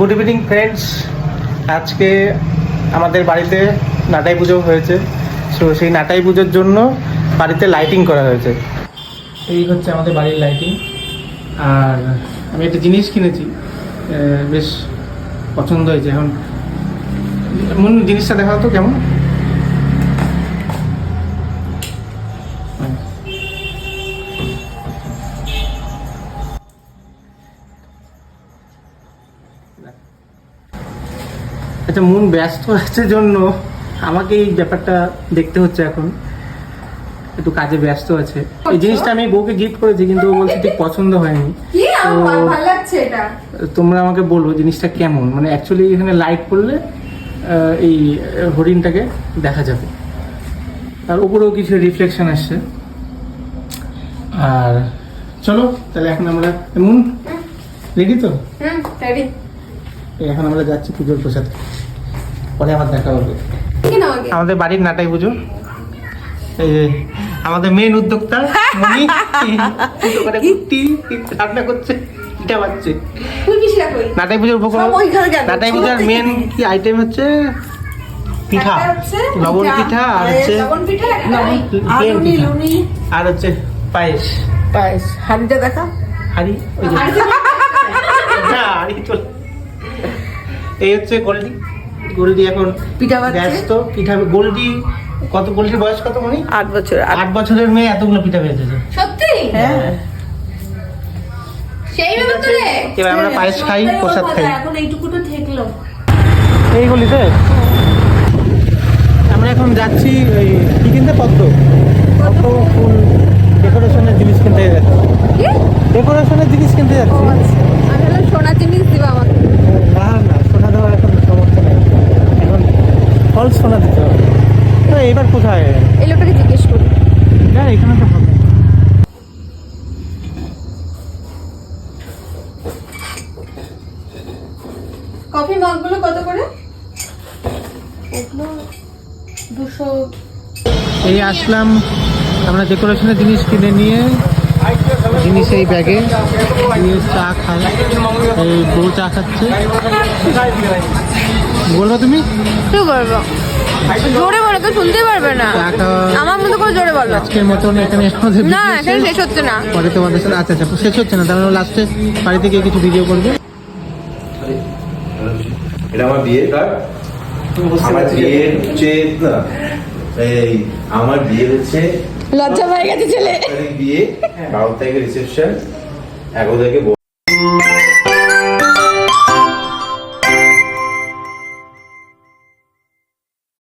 Good evening friends. আজকে আমাদের বাড়িতে নাটাই পুজো হয়েছে। সো সেই নাটাই পুজোর জন্য বাড়িতে লাইটিং করা হয়েছে। এই হচ্ছে আমাদের বাড়ির লাইটিং। আর আমি একটা জিনিস কিনেছি, বেশ পছন্দ হয়েছে। এখন এমন জিনিসটা দেখা তো কেমন। আচ্ছা, মন ব্যস্ত আছে জন্য আমাকে এই ব্যাপারটা দেখতে হচ্ছে। এখন একটু কাজে ব্যস্ত আছে। এই জিনিসটা আমি বউকে গিফট করেছি, কিন্তু ও বলছে ঠিক পছন্দ হয়নি। তোমরা আমাকে বলো জিনিসটা কেমন। মানে অ্যাকচুয়ালি এখানে লাইট পড়লে এই হরিণটাকে দেখা যাবে, আর উপরেও কিছু রিফ্লেকশন আসছে। আর চলো তাহলে এখন আমরা এমন রেডি তো? রেডি। এখন আমরা যাচ্ছি পুজোর প্রসাদ, পরে আবার দেখা হবে। আমাদের বাড়ির নাটাই পুজো। এই যে আমাদের মেন উদ্যোক্তা মনি রান্না করছে, পিঠা বাচ্ছে। নাটাই পুজোর উপকরণ, নাটাই পূজার মেন কি আইটেম হচ্ছে পিঠা, লবণ পিঠা, আর হচ্ছে আর হচ্ছে পায়েস। পায়েস হাড়িটা দেখা, হাড়ি এই হচ্ছে গোল্ডি। গোল্ডি এখন পিঠা ব্যস্ত। পিঠা গোল্ডি কত, গোল্ডির বয়স কত মনি? 8 বছর। 8 বছরের মেয়ে এতগুলো পিঠা বেঁচেছে। সত্যি? হ্যাঁ। সেই ভাবে তো রে। এবার আমরা পায়েস খাই, প্রসাদ খাই। এখন এইটুকুটা ঠেকলো এই গলিতে আমরা এখন যাচ্ছি এই কি কিনতে, পদ্ম ফুল ডেকোরেশনের জিনিস কিনতে যাচ্ছি। ডেকোরেশনের জিনিস কিনতে যাচ্ছি। আসলে সোনা জিনিস দিবা আমাকে? না না, সোনা দেওয়া এখন সমর্থ নেই, এখন ফলস সোনা দিতে হবে। এবার কোথায় এই লোকটাকে জিজ্ঞেস করি। না এখানে তো হবে। কফি মগগুলো কত করে? এগুলো 200। এই আসলাম আমরা ডেকোরেশনের জিনিস কিনে নিয়ে, জিনিস এই ব্যাগে দিয়ে চা খাই। এই বউ চা খাচ্ছে। বলবো তুমি? তুই বলবো, জোরে বলো তো, শুনতে পারবে না। চা খাওয়া আমার মতো করে জোরে বলো। আজকের মতন এখানে আমাদের না, এখানে শেষ হচ্ছে না। পরে তোমাদের সাথে আচ্ছা শেষ হচ্ছে না, তাহলে লাস্টে বাড়িতে গিয়ে কিছু ভিডিও করবে। এটা আমার বিয়ে কার্ড। আমার বিয়ে হচ্ছে না, এই আমার বিয়ে হচ্ছে লজ্জা পেয়ে গেছে ছেলে। বিয়ে 12 তারিখে রিসেপশন, 11 তারিখে